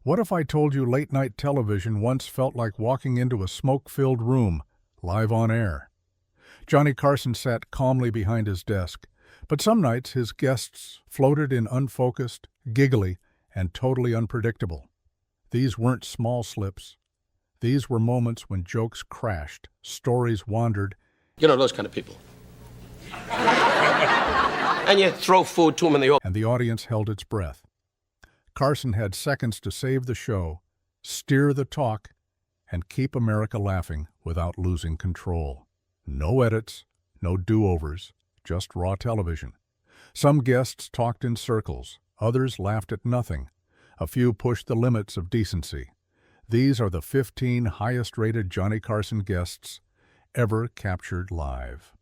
What if I told you late-night television once felt like walking into a smoke-filled room, live on air? Johnny Carson sat calmly behind his desk, but some nights his guests floated in unfocused, giggly, and totally unpredictable. These weren't small slips. These were moments when jokes crashed, stories wandered. You know, those kind of people. And you throw food to them in the open. And the audience held its breath. Carson had seconds to save the show, steer the talk, and keep America laughing without losing control. No edits, no do-overs, just raw television. Some guests talked in circles, others laughed at nothing. A few pushed the limits of decency. These are the 15 highest-rated Johnny Carson guests ever captured live.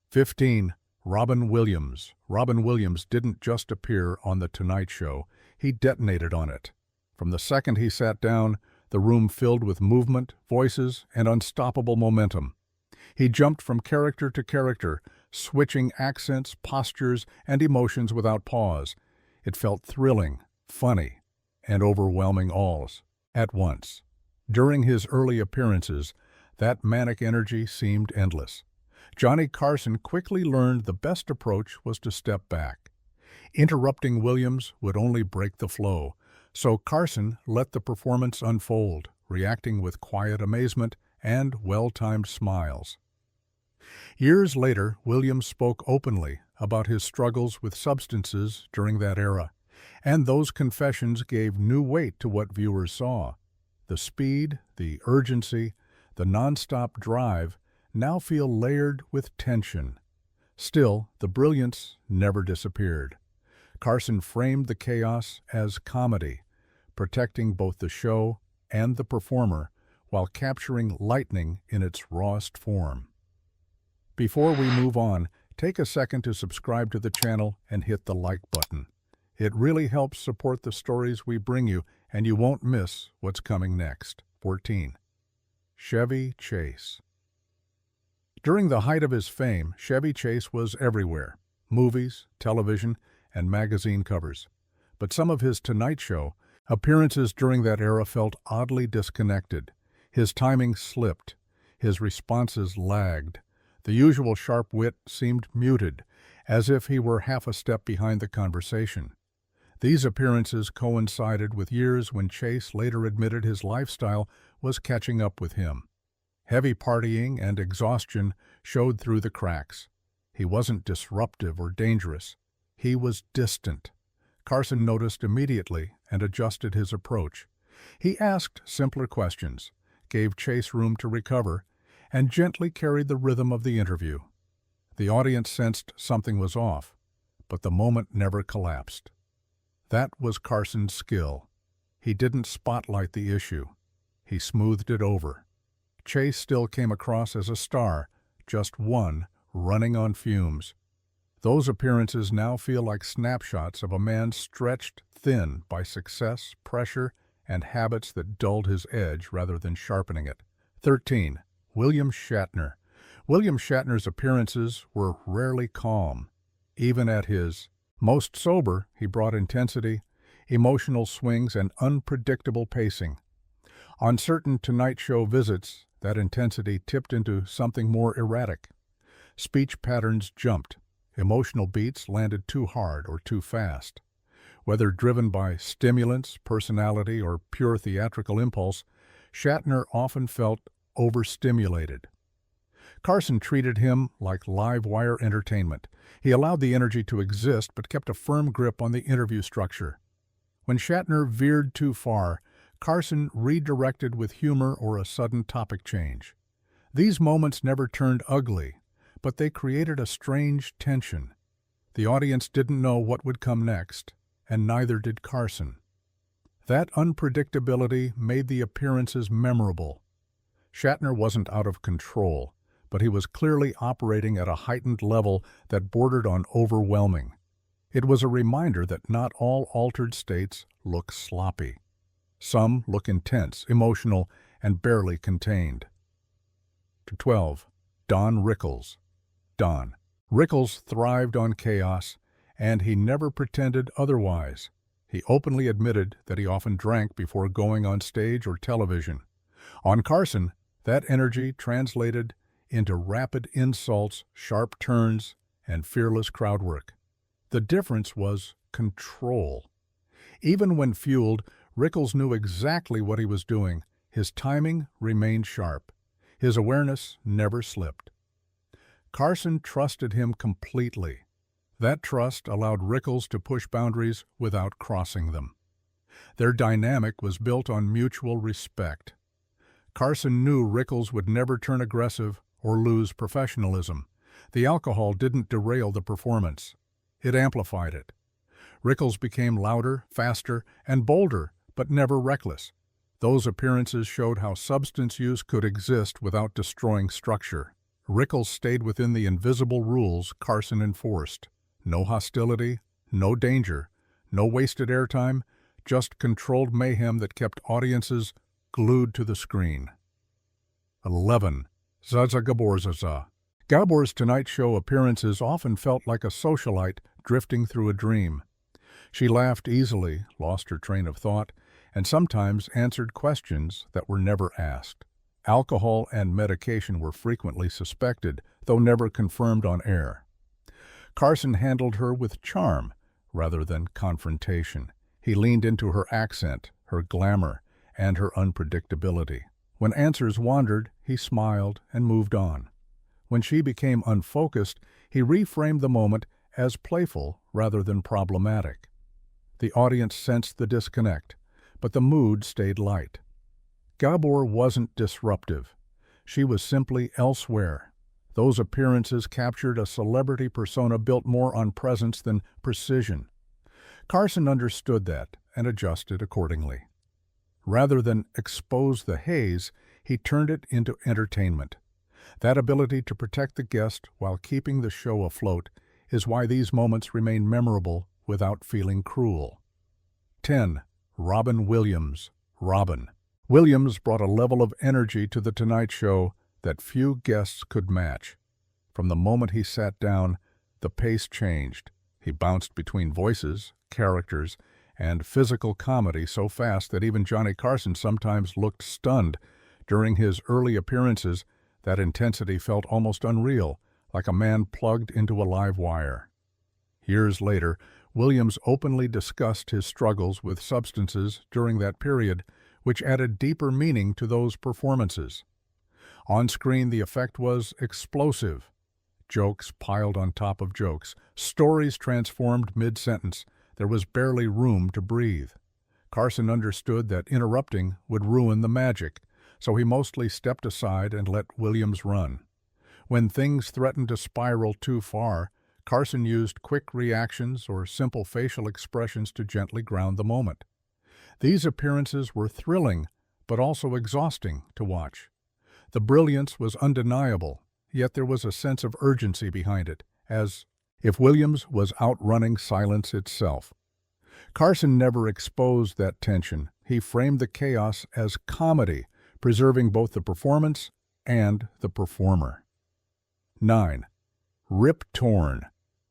15. Robin Williams. Robin Williams didn't just appear on The Tonight Show, he detonated on it. From the second he sat down, the room filled with movement, voices, and unstoppable momentum. He jumped from character to character, switching accents, postures, and emotions without pause. It felt thrilling, funny, and overwhelming all at once. During his early appearances, that manic energy seemed endless. Johnny Carson quickly learned the best approach was to step back. Interrupting Williams would only break the flow, so Carson let the performance unfold, reacting with quiet amazement and well-timed smiles. Years later, Williams spoke openly about his struggles with substances during that era, and those confessions gave new weight to what viewers saw. The speed, the urgency, the nonstop drive now feel layered with tension. Still, the brilliance never disappeared. Carson framed the chaos as comedy, protecting both the show and the performer while capturing lightning in its rawest form. Before we move on, take a second to subscribe to the channel and hit the like button. It really helps support the stories we bring you, and you won't miss what's coming next. 14. Chevy Chase. During the height of his fame, Chevy Chase was everywhere. Movies, television, and magazine covers. But some of his Tonight Show appearances during that era felt oddly disconnected. His timing slipped. His responses lagged. The usual sharp wit seemed muted, as if he were half a step behind the conversation. These appearances coincided with years when Chase later admitted his lifestyle was catching up with him. Heavy partying and exhaustion showed through the cracks. He wasn't disruptive or dangerous. He was distant. Carson noticed immediately and adjusted his approach. He asked simpler questions, gave Chase room to recover, and gently carried the rhythm of the interview. The audience sensed something was off, but the moment never collapsed. That was Carson's skill. He didn't spotlight the issue. He smoothed it over. Chase still came across as a star, just one, running on fumes. Those appearances now feel like snapshots of a man stretched thin by success, pressure, and habits that dulled his edge rather than sharpening it. 13. William Shatner. William Shatner's appearances were rarely calm. Even at his most sober, he brought intensity, emotional swings, and unpredictable pacing. On certain Tonight Show visits, that intensity tipped into something more erratic. Speech patterns jumped. Emotional beats landed too hard or too fast. Whether driven by stimulants, personality, or pure theatrical impulse, Shatner often felt overstimulated. Carson treated him like live-wire entertainment. He allowed the energy to exist but kept a firm grip on the interview structure. When Shatner veered too far, Carson redirected with humor or a sudden topic change. These moments never turned ugly, but they created a strange tension. The audience didn't know what would come next, and neither did Carson. That unpredictability made the appearances memorable. Shatner wasn't out of control, but he was clearly operating at a heightened level that bordered on overwhelming. It was a reminder that not all altered states look sloppy. Some look intense, emotional, and barely contained. 12. Don Rickles. Don. Rickles thrived on chaos, and he never pretended otherwise. He openly admitted that he often drank before going on stage or television. On Carson, that energy translated into rapid insults, sharp turns, and fearless crowd work. The difference was control. Even when fueled, Rickles knew exactly what he was doing. His timing remained sharp. His awareness never slipped. Carson trusted him completely. That trust allowed Rickles to push boundaries without crossing them. Their dynamic was built on mutual respect. Carson knew Rickles would never turn aggressive or lose professionalism. The alcohol didn't derail the performance. It amplified it. Rickles became louder, faster, and bolder, but never reckless. Those appearances showed how substance use could exist without destroying structure. Rickles stayed within the invisible rules Carson enforced. No hostility, no danger, no wasted airtime, just controlled mayhem that kept audiences glued to the screen. 11. Zaza Gaborzaza. Gabor's Tonight Show appearances often felt like a socialite drifting through a dream. She laughed easily, lost her train of thought, and sometimes answered questions that were never asked. Alcohol and medication were frequently suspected, though never confirmed on air. Carson handled her with charm rather than confrontation. He leaned into her accent, her glamour, and her unpredictability. When answers wandered, he smiled and moved on. When she became unfocused, he reframed the moment as playful rather than problematic. The audience sensed the disconnect, but the mood stayed light. Gabor wasn't disruptive. She was simply elsewhere. Those appearances captured a celebrity persona built more on presence than precision. Carson understood that and adjusted accordingly. Rather than expose the haze, he turned it into entertainment. That ability to protect the guest while keeping the show afloat is why these moments remain memorable without feeling cruel. 10. Robin Williams. Robin. Williams brought a level of energy to The Tonight Show that few guests could match. From the moment he sat down, the pace changed. He bounced between voices, characters, and physical comedy so fast that even Johnny Carson sometimes looked stunned. During his early appearances, that intensity felt almost unreal, like a man plugged into a live wire. Years later, Williams openly discussed his struggles with substances during that period, which added deeper meaning to those performances. On screen, the effect was explosive. Jokes piled on top of jokes, stories transformed mid-sentence. There was barely room to breathe. Carson understood that interrupting would ruin the magic, so he mostly stepped aside and let Williams run. When things threatened to spiral too far, Carson used quick reactions or simple facial expressions to gently ground the moment. These appearances were thrilling, but also exhausting to watch. The brilliance was undeniable, yet there was a sense of urgency behind it, as if Williams was outrunning silence itself. Carson never exposed that tension. He framed the chaos as comedy, preserving both the performance and the performer. 9. Rip Torn.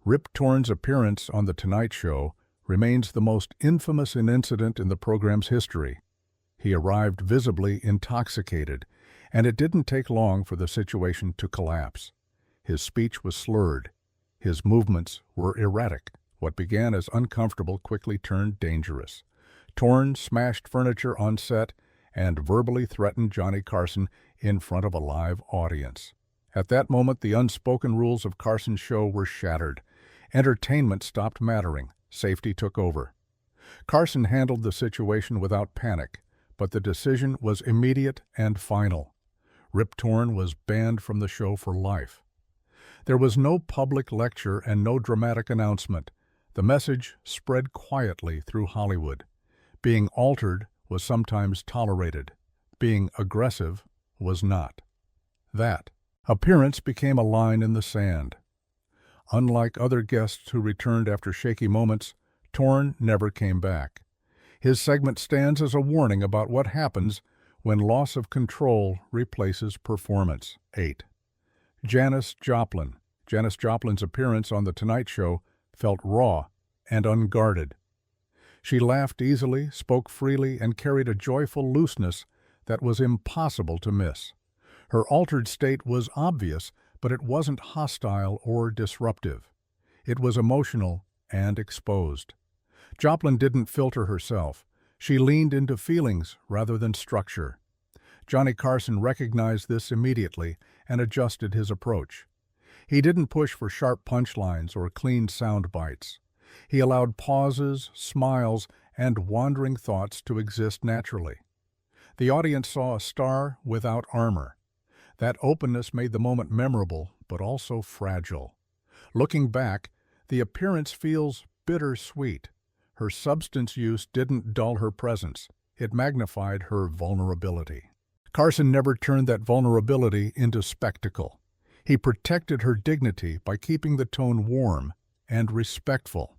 Rip Torn's appearance on The Tonight Show remains the most infamous incident in the program's history. He arrived visibly intoxicated, and it didn't take long for the situation to collapse. His speech was slurred. His movements were erratic. What began as uncomfortable quickly turned dangerous. Torn smashed furniture on set and verbally threatened Johnny Carson in front of a live audience. At that moment, the unspoken rules of Carson's show were shattered. Entertainment stopped mattering. Safety took over. Carson handled the situation without panic, but the decision was immediate and final. Rip Torn was banned from the show for life. There was no public lecture and no dramatic announcement. The message spread quietly through Hollywood. Being altered was sometimes tolerated. Being aggressive was not. That appearance became a line in the sand. Unlike other guests who returned after shaky moments, Torn never came back. His segment stands as a warning about what happens when loss of control replaces performance. 8. Janis Joplin. Janis Joplin's appearance on The Tonight Show felt raw and unguarded. She laughed easily, spoke freely, and carried a joyful looseness that was impossible to miss. Her altered state was obvious, but it wasn't hostile or disruptive. It was emotional and exposed. Joplin didn't filter herself. She leaned into feelings rather than structure. Johnny Carson recognized this immediately and adjusted his approach. He didn't push for sharp punchlines or clean sound bites. He allowed pauses, smiles, and wandering thoughts to exist naturally. The audience saw a star without armor. That openness made the moment memorable, but also fragile. Looking back, the appearance feels bittersweet. Her substance use didn't dull her presence. It magnified her vulnerability. Carson never turned that vulnerability into spectacle. He protected her dignity by keeping the tone warm and respectful.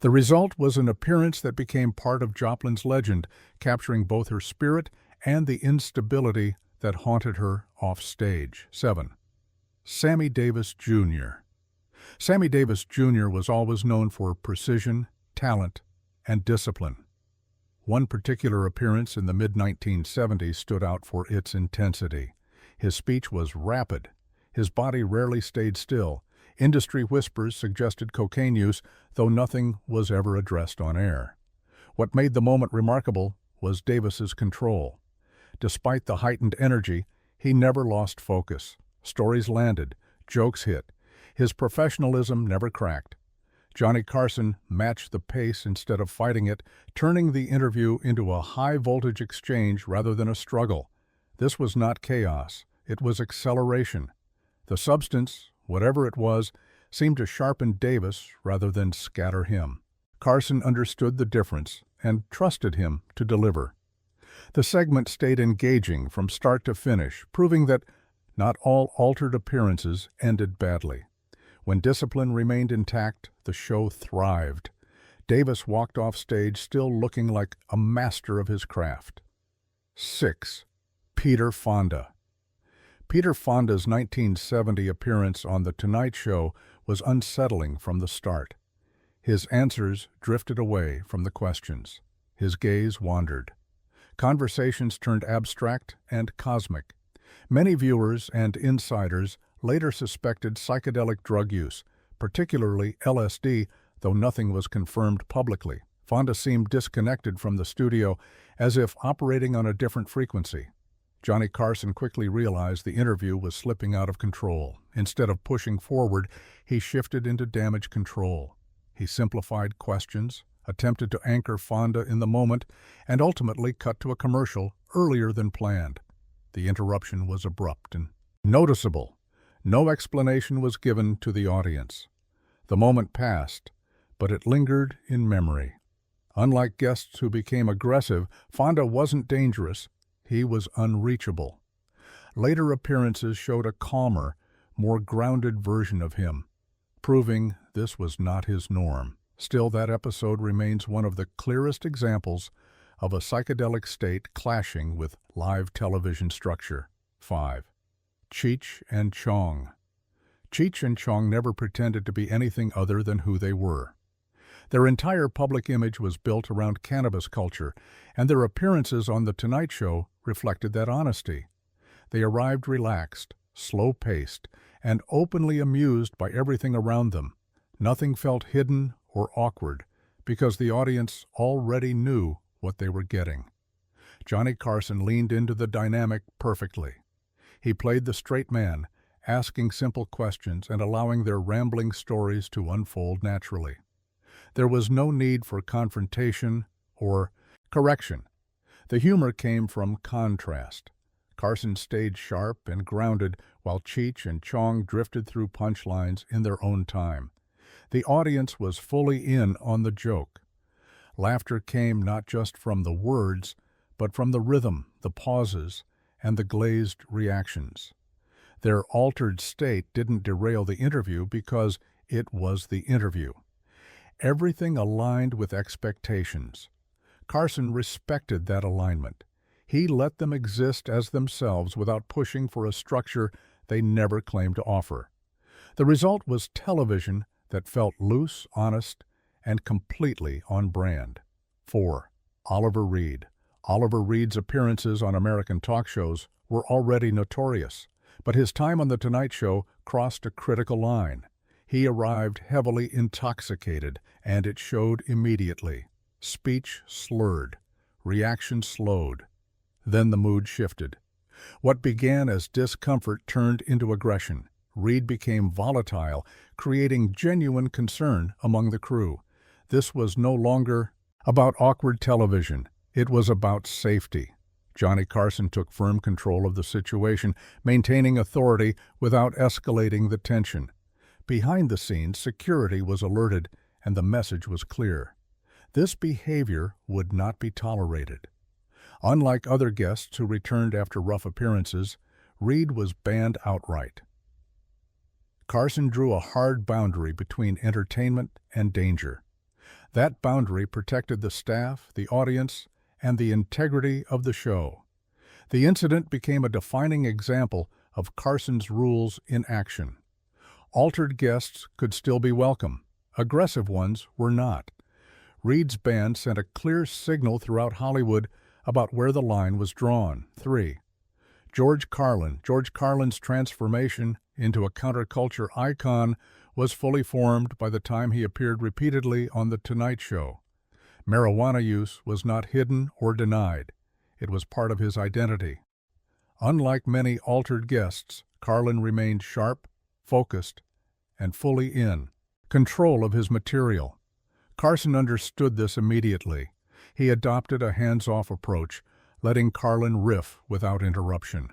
The result was an appearance that became part of Joplin's legend, capturing both her spirit and the instability that haunted her off stage. 7. Sammy Davis Jr. Sammy Davis Jr. was always known for precision, talent, and discipline. One particular appearance in the mid-1970s stood out for its intensity. His speech was rapid. His body rarely stayed still. Industry whispers suggested cocaine use, though nothing was ever addressed on air. What made the moment remarkable was Davis's control. Despite the heightened energy, he never lost focus. Stories landed, jokes hit. His professionalism never cracked. Johnny Carson matched the pace instead of fighting it, turning the interview into a high-voltage exchange rather than a struggle. This was not chaos. It was acceleration. The substance, whatever it was, seemed to sharpen Davis rather than scatter him. Carson understood the difference and trusted him to deliver. The segment stayed engaging from start to finish, proving that not all altered appearances ended badly. When discipline remained intact, the show thrived. Davis walked off stage still looking like a master of his craft. 6. Peter Fonda. Peter Fonda's 1970 appearance on The Tonight Show was unsettling from the start. His answers drifted away from the questions. His gaze wandered. Conversations turned abstract and cosmic. Many viewers and insiders later suspected psychedelic drug use, particularly LSD, though nothing was confirmed publicly. Fonda seemed disconnected from the studio, as if operating on a different frequency. Johnny Carson quickly realized the interview was slipping out of control. Instead of pushing forward, he shifted into damage control. He simplified questions, attempted to anchor Fonda in the moment, and ultimately cut to a commercial earlier than planned. The interruption was abrupt and noticeable. No explanation was given to the audience. The moment passed, but it lingered in memory. Unlike guests who became aggressive, Fonda wasn't dangerous. He was unreachable. Later appearances showed a calmer, more grounded version of him, proving this was not his norm. Still, that episode remains one of the clearest examples of a psychedelic state clashing with live television structure. 5. Cheech and Chong. Cheech and Chong never pretended to be anything other than who they were. Their entire public image was built around cannabis culture, and their appearances on The Tonight Show reflected that honesty. They arrived relaxed, slow-paced, and openly amused by everything around them. Nothing felt hidden or awkward, because the audience already knew what they were getting. Johnny Carson leaned into the dynamic perfectly. He played the straight man, asking simple questions and allowing their rambling stories to unfold naturally. There was no need for confrontation or correction. The humor came from contrast. Carson stayed sharp and grounded, while Cheech and Chong drifted through punchlines in their own time. The audience was fully in on the joke. Laughter came not just from the words, but from the rhythm, the pauses, and the glazed reactions. Their altered state didn't derail the interview because it was the interview. Everything aligned with expectations. Carson respected that alignment. He let them exist as themselves without pushing for a structure they never claimed to offer. The result was television that felt loose, honest, and completely on brand. 4. Oliver Reed. Oliver Reed's appearances on American talk shows were already notorious, but his time on The Tonight Show crossed a critical line. He arrived heavily intoxicated, and it showed immediately. Speech slurred. Reaction slowed. Then the mood shifted. What began as discomfort turned into aggression. Reed became volatile, creating genuine concern among the crew. This was no longer about awkward television. It was about safety. Johnny Carson took firm control of the situation, maintaining authority without escalating the tension. Behind the scenes, security was alerted, and the message was clear. This behavior would not be tolerated. Unlike other guests who returned after rough appearances, Reed was banned outright. Carson drew a hard boundary between entertainment and danger. That boundary protected the staff, the audience, and the integrity of the show. The incident became a defining example of Carson's rules in action. Altered guests could still be welcome. Aggressive ones were not. Reed's ban sent a clear signal throughout Hollywood about where the line was drawn. 3. George Carlin. George Carlin's transformation into a counterculture icon was fully formed by the time he appeared repeatedly on The Tonight Show. Marijuana use was not hidden or denied. It was part of his identity. Unlike many altered guests, Carlin remained sharp, focused, and fully in control of his material. Carson understood this immediately. He adopted a hands-off approach, letting Carlin riff without interruption.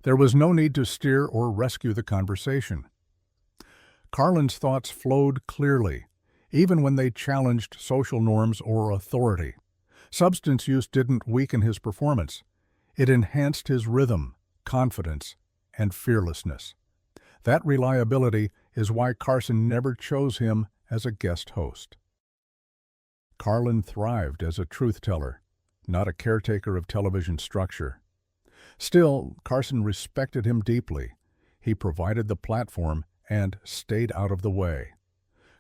There was no need to steer or rescue the conversation. Carlin's thoughts flowed clearly, even when they challenged social norms or authority. Substance use didn't weaken his performance. It enhanced his rhythm, confidence, and fearlessness. That reliability is why Carson never chose him as a guest host. Carlin thrived as a truth-teller, not a caretaker of television structure. Still, Carson respected him deeply. He provided the platform and stayed out of the way.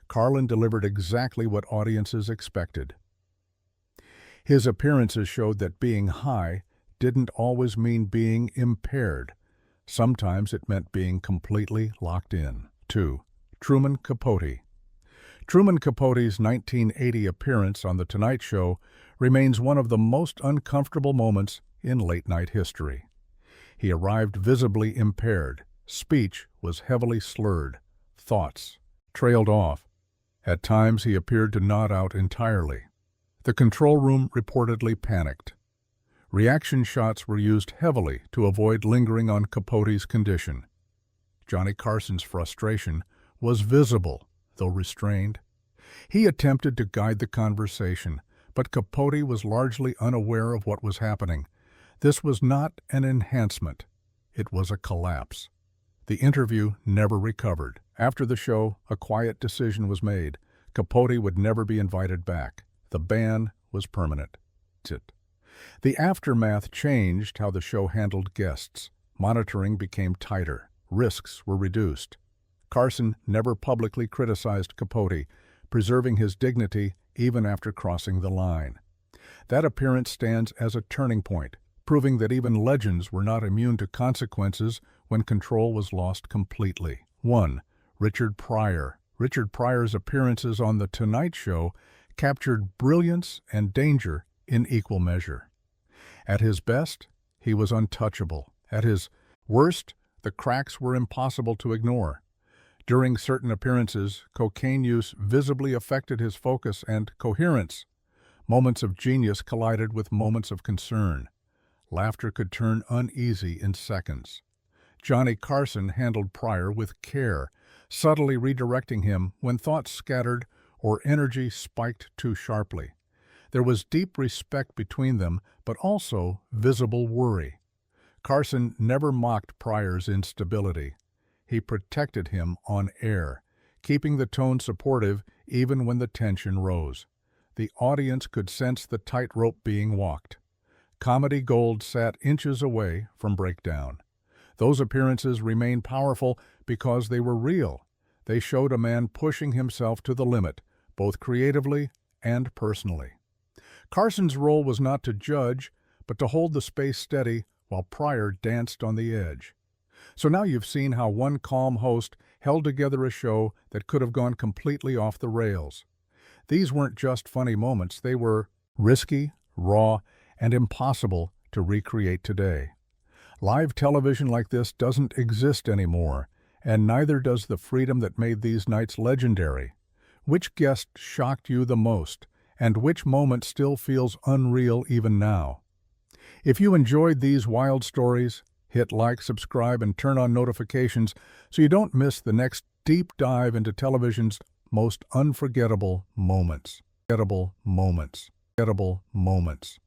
Carlin delivered exactly what audiences expected. His appearances showed that being high didn't always mean being impaired. Sometimes it meant being completely locked in. 2. Truman Capote. Truman Capote's 1980 appearance on The Tonight Show remains one of the most uncomfortable moments in late-night history. He arrived visibly impaired. Speech was heavily slurred. Thoughts trailed off. At times he appeared to nod out entirely. The control room reportedly panicked. Reaction shots were used heavily to avoid lingering on Capote's condition. Johnny Carson's frustration was visible, though restrained. He attempted to guide the conversation, but Capote was largely unaware of what was happening. This was not an enhancement. It was a collapse. The interview never recovered. After the show, a quiet decision was made. Capote would never be invited back. The ban was permanent. The aftermath changed how the show handled guests. Monitoring became tighter. Risks were reduced. Carson never publicly criticized Capote, preserving his dignity even after crossing the line. That appearance stands as a turning point, proving that even legends were not immune to consequences when control was lost completely. 1. Richard Pryor. Richard Pryor's appearances on The Tonight Show captured brilliance and danger in equal measure. At his best, he was untouchable. At his worst, the cracks were impossible to ignore. During certain appearances, cocaine use visibly affected his focus and coherence. Moments of genius collided with moments of concern. Laughter could turn uneasy in seconds. Johnny Carson handled Pryor with care, subtly redirecting him when thoughts scattered or energy spiked too sharply. There was deep respect between them, but also visible worry. Carson never mocked Pryor's instability. He protected him on air, keeping the tone supportive even when the tension rose. The audience could sense the tightrope being walked. Comedy gold sat inches away from breakdown. Those appearances remained powerful because they were real. They showed a man pushing himself to the limit, both creatively and personally. Carson's role was not to judge, but to hold the space steady while Pryor danced on the edge. So now you've seen how one calm host held together a show that could have gone completely off the rails. These weren't just funny moments, they were risky, raw, and impossible to recreate today. Live television like this doesn't exist anymore, and neither does the freedom that made these nights legendary. Which guest shocked you the most, and which moment still feels unreal even now? If you enjoyed these wild stories, hit like, subscribe, and turn on notifications so you don't miss the next deep dive into television's most unforgettable moments. Unforgettable moments.